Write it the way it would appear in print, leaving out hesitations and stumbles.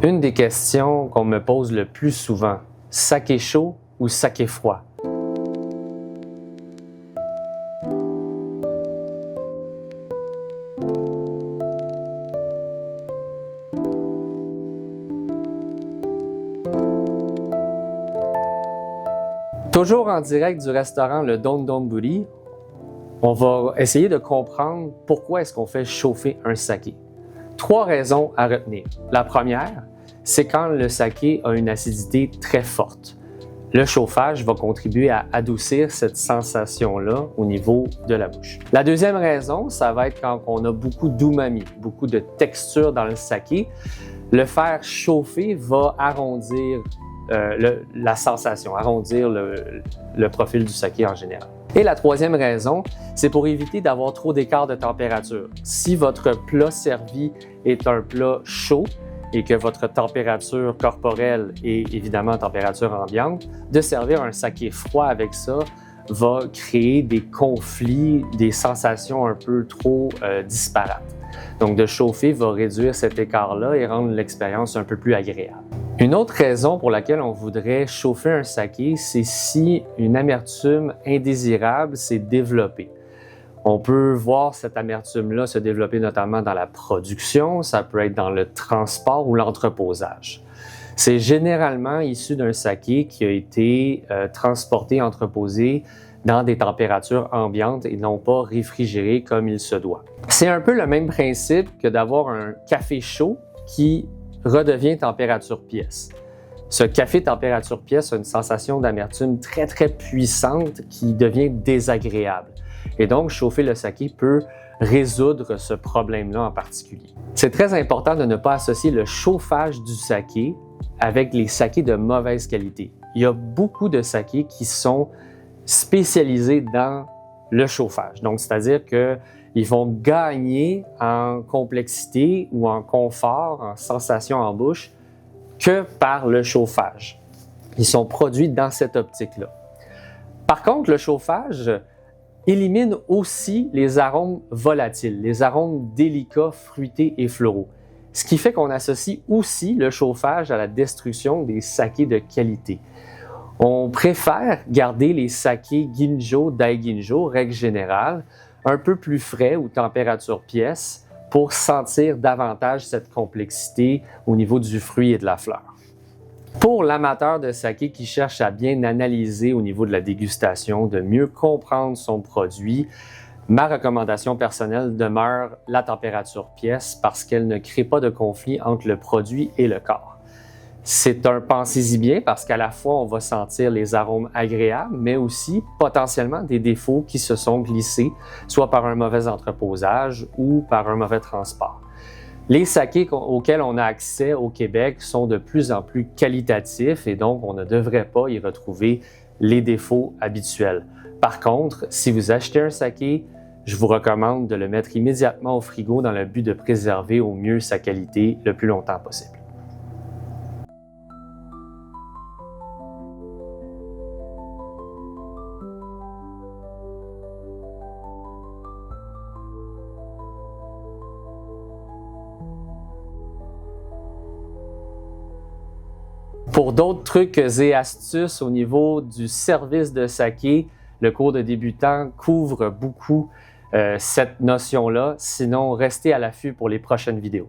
Une des questions qu'on me pose le plus souvent, saké chaud ou saké froid? Toujours en direct du restaurant Le Don Donburi, on va essayer de comprendre pourquoi est-ce qu'on fait chauffer un saké. 3 raisons à retenir. La première, c'est quand le saké a une acidité très forte. Le chauffage va contribuer à adoucir cette sensation-là au niveau de la bouche. La deuxième raison, ça va être quand on a beaucoup d'umami, beaucoup de texture dans le saké. Le faire chauffer va arrondir la sensation, arrondir le profil du saké en général. Et la troisième raison, c'est pour éviter d'avoir trop d'écart de température. Si votre plat servi est un plat chaud et que votre température corporelle est évidemment température ambiante, de servir un saké froid avec ça va créer des conflits, des sensations un peu trop disparates. Donc de chauffer va réduire cet écart-là et rendre l'expérience un peu plus agréable. Une autre raison pour laquelle on voudrait chauffer un saké, c'est si une amertume indésirable s'est développée. On peut voir cette amertume-là se développer notamment dans la production, ça peut être dans le transport ou l'entreposage. C'est généralement issu d'un saké qui a été transporté, entreposé dans des températures ambiantes et non pas réfrigéré comme il se doit. C'est un peu le même principe que d'avoir un café chaud qui redevient température pièce. Ce café température pièce a une sensation d'amertume très puissante qui devient désagréable. Et donc, chauffer le saké peut résoudre ce problème-là en particulier. C'est très important de ne pas associer le chauffage du saké avec les sakés de mauvaise qualité. Il y a beaucoup de sakés qui sont spécialisés dans le chauffage. Donc, c'est-à-dire qu'ils vont gagner en complexité ou en confort, en sensation en bouche, que par le chauffage. Ils sont produits dans cette optique-là. Par contre, le chauffage élimine aussi les arômes volatiles, les arômes délicats, fruités et floraux. Ce qui fait qu'on associe aussi le chauffage à la destruction des sakés de qualité. On préfère garder les sakés Ginjo, Daiginjo, règle générale, un peu plus frais ou température pièce pour sentir davantage cette complexité au niveau du fruit et de la fleur. Pour l'amateur de saké qui cherche à bien analyser au niveau de la dégustation, de mieux comprendre son produit, ma recommandation personnelle demeure la température pièce parce qu'elle ne crée pas de conflit entre le produit et le corps. C'est un pensez-y bien parce qu'à la fois on va sentir les arômes agréables, mais aussi potentiellement des défauts qui se sont glissés, soit par un mauvais entreposage ou par un mauvais transport. Les sakés auxquels on a accès au Québec sont de plus en plus qualitatifs et donc on ne devrait pas y retrouver les défauts habituels. Par contre, si vous achetez un saké, je vous recommande de le mettre immédiatement au frigo dans le but de préserver au mieux sa qualité le plus longtemps possible. Pour d'autres trucs et astuces au niveau du service de saké, le cours de débutant couvre beaucoup cette notion-là. Sinon, restez à l'affût pour les prochaines vidéos.